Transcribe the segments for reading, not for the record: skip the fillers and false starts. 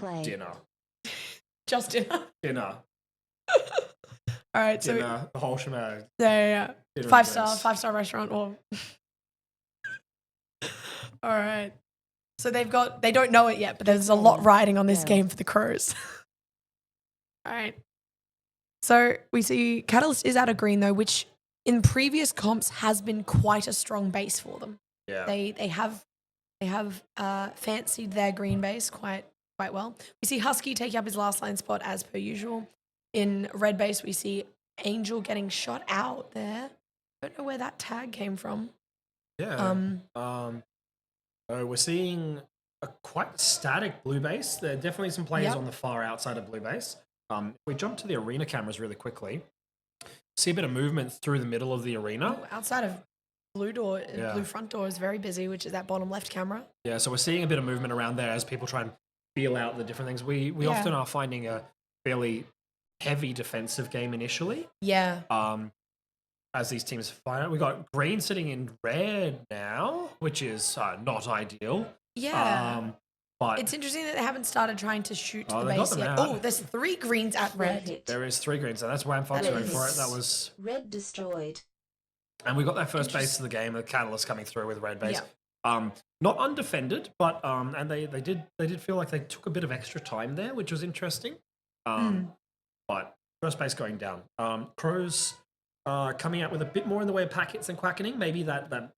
play. dinner. Just dinner. Dinner. All right, so Dinner, the whole shebang. yeah. Dinner and 5-star restaurant. Or all right. So they don't know it yet, but there's a lot riding on this game for the Crows. All right. So we see Catalyst is out of green though, which in previous comps has been quite a strong base for them. Yeah. They have fancied their green base quite well. We see Husky taking up his last line spot as per usual. In red base, we see Angel getting shot out there. Don't know where that tag came from. Yeah. So we're seeing a quite static blue base. There are definitely some players on the far outside of blue base. If we jump to the arena cameras really quickly, see a bit of movement through the middle of the arena. Oh, outside of blue front door is very busy, which is that bottom left camera. Yeah, so we're seeing a bit of movement around there as people try and feel out the different things. We often are finding a fairly heavy defensive game initially. Yeah. As these teams find out, we got green sitting in red now, which is not ideal. Yeah. But it's interesting that they haven't started trying to shoot to the they got base them yet. out. Oh, there's 3 greens at red. There is 3 greens, and that's Wham Fox going for it. That was red destroyed. And we got that first base of the game, the Catalyst coming through with red base. Yeah. Not undefended, but and they did feel like they took a bit of extra time there, which was interesting. But first base going down. Crows coming out with a bit more in the way of packets than Quackening. Maybe that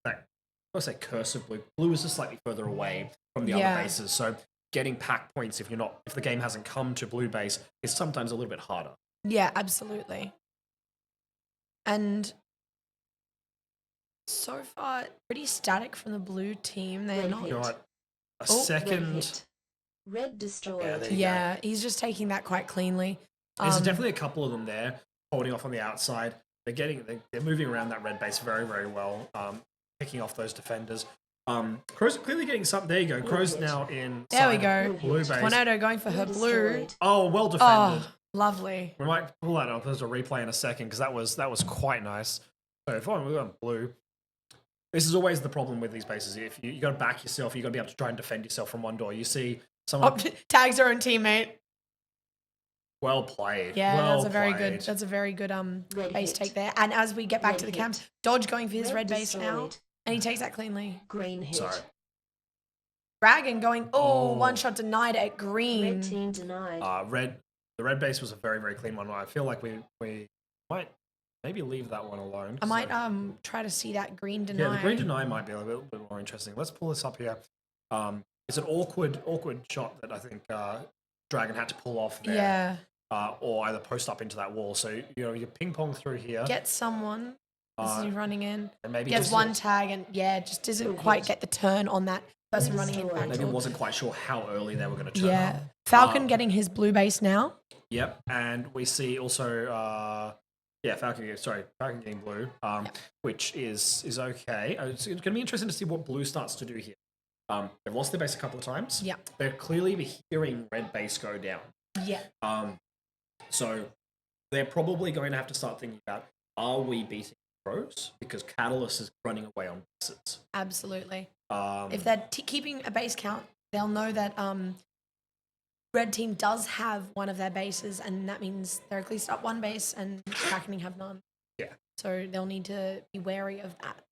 I say curse of blue. Blue is just slightly further away from the other bases, so getting pack points if the game hasn't come to blue base is sometimes a little bit harder. Yeah, absolutely. And so far, pretty static from the blue team. They're not. Got a second. Red destroyed. Yeah, he's just taking that quite cleanly. There's definitely a couple of them there holding off on the outside. They're moving around that red base very, very well, picking off those defenders. Crows are clearly getting something. There you go. Crows now in. There we go. Blue base. Tornado going for her blue. Oh, well defended. Oh, lovely. We might pull that up as a replay in a second because that was quite nice. So fine, we're on blue. This is always the problem with these bases. If you got to back yourself, you got to be able to try and defend yourself from one door. You see someone tags her own teammate. Well played. Yeah, well that's a very good base take there. And as we get back to the camp, Dodge going for his red base now, and he takes that cleanly. Green hit. Sorry. Dragon going, one shot denied at green. Red team denied. The red base was a very, very clean one. I feel like we might maybe leave that one alone. I might try to see that green deny. Yeah, the green deny might be a little bit more interesting. Let's pull this up here. It's an awkward shot that I think Dragon had to pull off there. Yeah. Or either post up into that wall. So, you ping pong through here. Get someone. This is running in. And maybe gets one tag and just doesn't quite get the turn on that person running in. Maybe wasn't quite sure how early they were going to turn up. Falcon getting his blue base now. Yep. And we see also, Falcon getting blue, which is okay. It's going to be interesting to see what blue starts to do here. They've lost their base a couple of times. Yeah. They're clearly hearing red base go down. Yeah. So they're probably going to have to start thinking about, are we beating Crows? Because Catalyst is running away on bases. Absolutely. If they're keeping a base count, they'll know that red team does have one of their bases, and that means they're at least up one base, and Quackening have none. Yeah. So they'll need to be wary of that.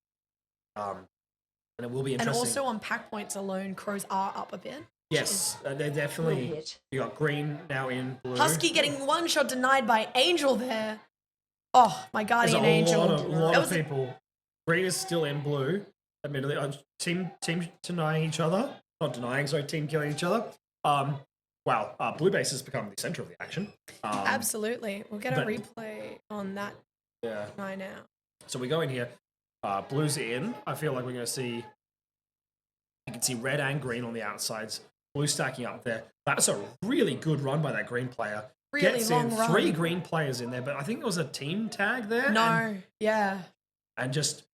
And it will be interesting. And also on pack points alone, Crows are up a bit. Yes, they're definitely. You got green now in blue. Husky getting one shot denied by Angel there. Oh, my guardian angel. A lot of people. Green is still in blue. Admittedly, team denying each other. Not denying, sorry, team killing each other. Wow, blue base has become the center of the action. Absolutely. We'll get a replay on that right now. So we go in here. Blue's in. I feel like we're going to see. You can see red and green on the outsides. Blue stacking up there. That's a really good run by that green player. Really Gets long in run. 3 green players in there, but I think there was a team tag there. And just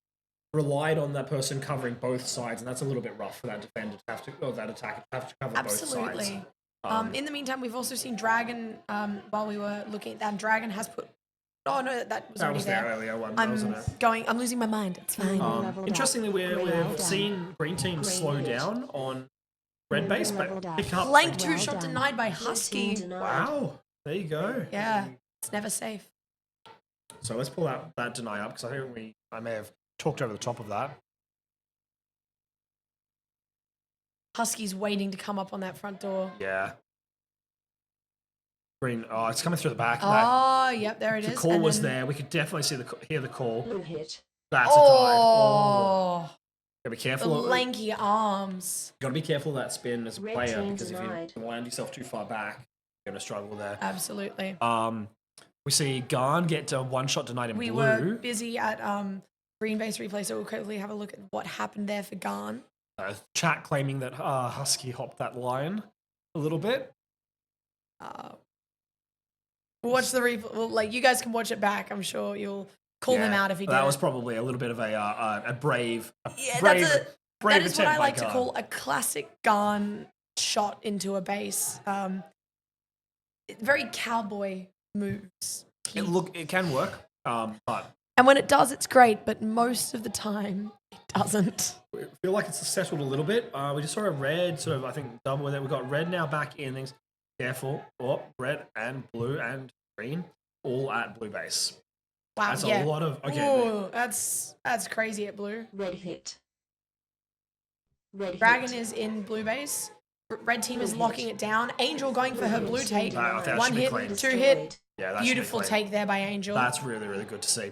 relied on that person covering both sides, and that's a little bit rough for that defender to have to, or that attacker to have to cover both sides. In the meantime, we've also seen Dragon, while we were looking at that, Dragon has put... Oh, no, that was already there. That was the earlier one, wasn't it? I'm losing my mind. It's fine. Interestingly, we're seeing green teams slow down on red base, but pick up. Blank two-shot denied by Husky. Wow, there you go. Yeah, it's never safe. So let's pull out that deny up because I think I may have talked over the top of that. Husky's waiting to come up on that front door. Yeah. Green. Oh, it's coming through the back. Oh, yep, there it is. The call was there. We could definitely hear the call. Blue hit. That's a dive. Oh. Gotta be The careful. lanky arms. Gotta be careful of that spin as a Red player team because denied. if you land yourself too far back, you're gonna struggle there. Absolutely. We see Garn get a one-shot denied in We blue. were busy at green base replay, so we'll quickly have a look at what happened there for Garn. Chat claiming that Husky hopped that line a little bit. We'll watch the replay. Well, you guys can watch it back. I'm sure you'll call them out if he did. That was probably a little bit of a brave that is what I like to Garn. call a classic Garn shot into a base. Very cowboy moves. It can work, but And when it does, it's great, but most of the time, it doesn't. I feel like it's settled a little bit. We just saw a red, sort of, I think, double with it. We've got red now back in things. Careful. Oh, red and blue and green, all at blue base. Wow, That's a lot of... Okay. Ooh, that's crazy at blue. Red hit. Red Dragon hit. is in blue base. Red team is locking it down. Angel going for her blue take. That One should be hit, clean. two hit. Yeah, that Beautiful should be clean. take there by Angel. That's really, really good to see.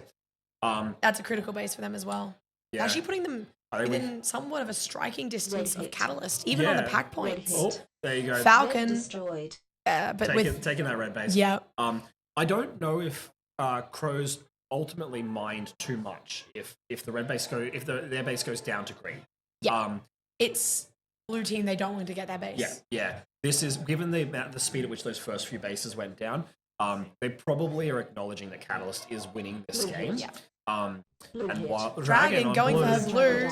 That's a critical base for them as well. Yeah. Actually putting them within somewhat of a striking distance of hit. Catalyst, even on the pack points. hit. Oh, there you go. Falcon, Red destroyed. but Taking that red base. yeah, I don't know if Crows ultimately mind too much if the red base their base goes down to green. Yeah. It's blue team. They don't want to get their base. Yeah. This is given the speed at which those first few bases went down. They probably are acknowledging that Catalyst is winning this game. Yeah. Blue And hit. while Dragon on going blue, for her blue.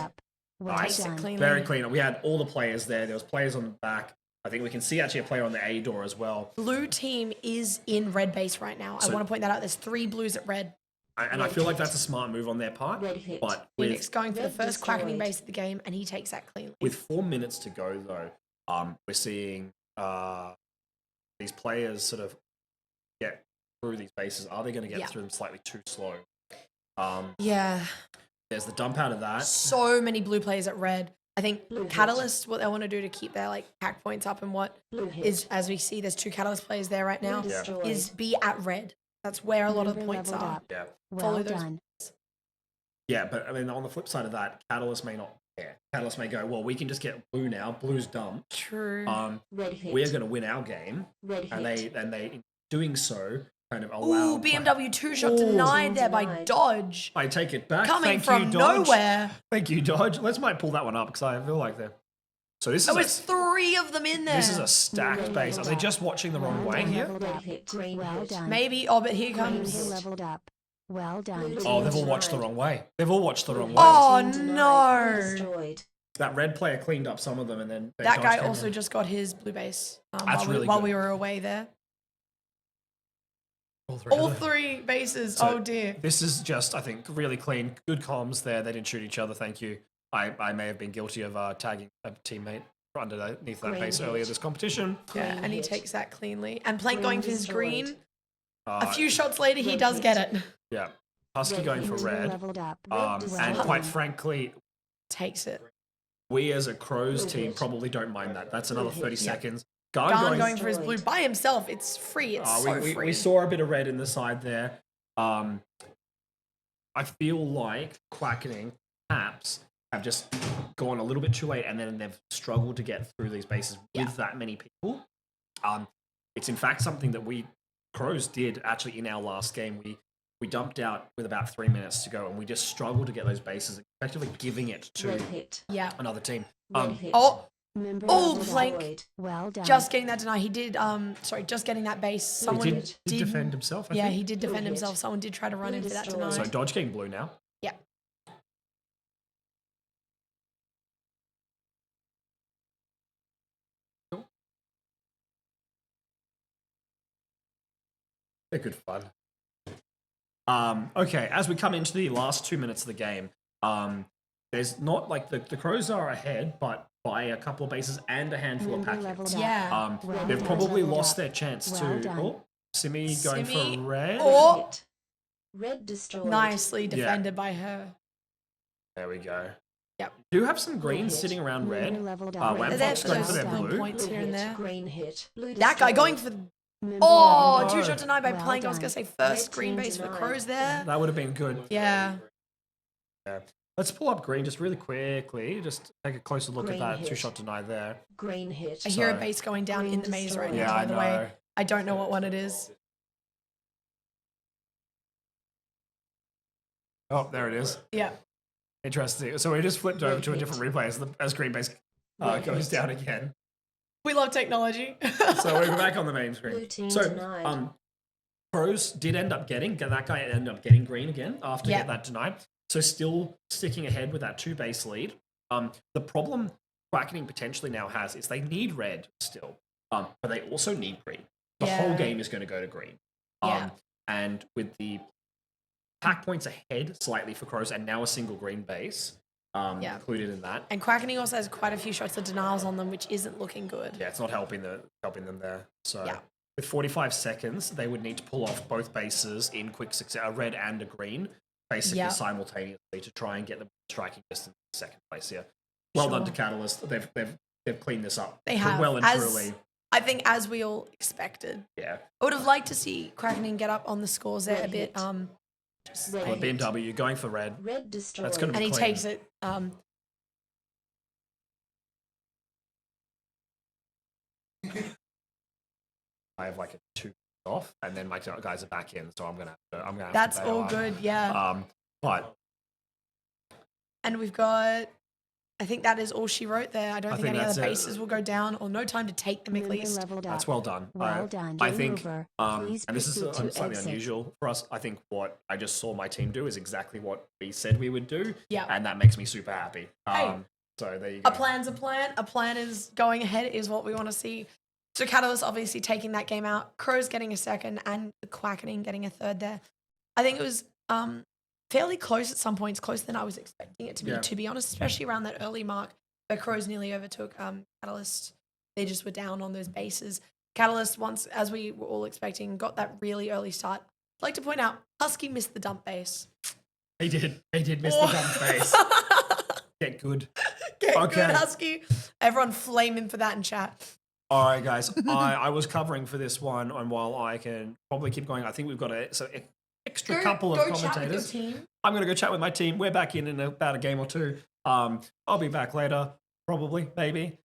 Well Nice done. and cleanly. very clean. We had all the players there. There was players on the back. I think we can see actually a player on the A door as well. Blue team is in red base right now. I So- want to point that out. There's 3 blues at red. And I feel like that's a smart move on their part. Red hit. But Phoenix going for the Red first quackening destroyed. base of the game, and he takes that cleanly. with 4 minutes to go, though, we're seeing these players sort of get through these bases. Are they going to get through them slightly too slow? Yeah. There's the dump out of that. So many blue players at red. I think Blue hit. Catalyst, what they want to do to keep their pack points up and what Blue hit. is, as we see, there's 2 Catalyst players there right now, Blue destroyed. is be at red. That's where a lot of the points Leveled are. up. Yeah. Follow Well those. done. Yeah, but I mean, on the flip side of that, Catalyst may not care. Catalyst may go, well, we can just get blue now. Blue's dumped. True. Red hit. We're going to win our game. Red And hit. they, in doing so, kind of allow... Ooh, BMW 2-shot Ooh. denied there by Denied. Dodge. I take it back. Coming Thank from you, Dodge. nowhere. Thank you, Dodge. Let's might pull that one up because I feel like they're... So this Oh, is it's 3 of them in there. this is a stacked base. Are they just watching the wrong way here? Red hit. Green Well hit. done. Maybe. Oh, but here Green comes. hill leveled up. Well done. Oh, they've all watched the wrong way. They've all watched the wrong way. Oh, Team denied. no. Destroyed. That red player cleaned up some of them, and then That guy came also in. just got his blue base That's really while good. we were away there. All All of them. 3 bases. So- Oh, dear. This is just, I think, really clean. Good comms there. They didn't shoot each other. Thank you. I may have been guilty of tagging a teammate underneath that Green base hit. earlier this competition. Yeah, Green and he hit. takes that cleanly. And Plank Green going for his destroyed. green. Uh, A few shots later, he red does hit. get it. Yeah. Husky Red going hit. for Green hill red. leveled up. And destroyed. quite frankly, Takes it. we as a Crows Blue team hit. probably don't mind that. That's another Blue hit. 30 Yeah. seconds. Garn going for his Destroyed. blue by himself. It's free. It's so we, free. we saw a bit of red in the side there. I feel like Quackening perhaps have just gone a little bit too late, and then they've struggled to get through these bases with that many people. It's in fact something that we Crows did actually in our last game. We dumped out with about 3 minutes to go, and we just struggled to get those bases, effectively giving it to Red hit. Yeah. another team. Red hit. Oh, Member Oh, leveled up. Plank. Destroyed. Well done. just getting that deny. He did, just getting that base. Someone he did defend himself, I Yeah, think. he did defend Blue hit. himself. Someone did try to run Blue in for that destroyed. deny. So Dodge getting blue now. Yeah. They're good fun. Okay, as we come into the last 2 minutes of the game, there's not like the Crows are ahead, but by a couple of bases and a handful of Member pack leveled hits. up. Yeah. Well They've done. probably Leveled lost up. their chance Well to. done. Oh, Simi going Simi for red. or- Hit. Red destroyed. Nicely defended by her. There we go. Yep. Do have some greens hit. sitting around Member red. leveled They're up. They're there Lampard's for going those for their little blue. points here and hit. there. Green hit. Blue That guy destroyed. going for Member oh, leveled up. 2 shot denied by Well plank. I was done. gonna say first Red green team base for the denied. Crows there. That would have been good. Yeah. Yeah. Let's pull up green just really quickly. Just take a closer look Green at that hit. 2-shot deny there. Green hit. I hear a So- base going down in the maze right Yeah, now, by I the know. way. I don't know what one it is. Oh, there it is. Yeah. Interesting. So we just flipped over to a hit. different replay as green base Red goes hit. down again. We love technology. So we're back on the main screen. Blue team So denied. Crows did end up getting that guy ended up getting green again after Yeah. get that denied. So still sticking ahead with that 2 base lead. The problem Quackening potentially now has is they need red still, but they also need green. The whole Yeah. game is going to go to green. Yeah. And with the pack points ahead slightly for Crows and now a single green base Yeah. included in that. And Quackening also has quite a few shots of denials on them, which isn't looking good. Yeah, it's not helping them there. So Yeah. with 45 seconds, they would need to pull off both bases in quick success, a red and a green, basically Yeah. simultaneously to try and get the striking distance in second place here. Well done to Sure. Catalyst. They've cleaned this up. They have. well and As- truly. I think as we all expected. Yeah. I would have liked to see Quackening get up on the scores there a Red bit. hit. Just Red Well, like- hit. BMW going for red. Red destroyed. That's gonna be and he clean. takes it. I have like a 2 off, and then my guys are back in, so I'm gonna have to That's bail all out. good, yeah. But And we've got, I think that is all she wrote there. I don't I think think any other that's it. bases will go down or no time to take them at Member least. leveled up. that's well done. Well done. I Game think, over. and Please this is proceed to slightly exit. unusual for us. I think what I just saw my team do is exactly what we said we would do, Yeah. and that makes me super happy. Hey. So there you go. A plan's a plan. A plan is going ahead is what we want to see. So Catalyst obviously taking that game out. Crows getting a second and Quackening getting a third there. I think it was fairly close at some points, closer than I was expecting it Yeah. to be honest, especially around that early mark where Crows nearly overtook Catalyst. They just were down on those bases. Catalyst, once, as we were all expecting, got that really early start. I'd like to point out, Husky missed the dump base. He did miss the dump face. Get good. Get Okay. good, Husky. Everyone flame him for that in chat. All right, guys. I was covering for this one, and while I can probably keep going, I think we've got extra couple of Chat with your commentators. team. I'm going to go chat with my team. We're back in about a game or two. I'll be back later, probably, maybe.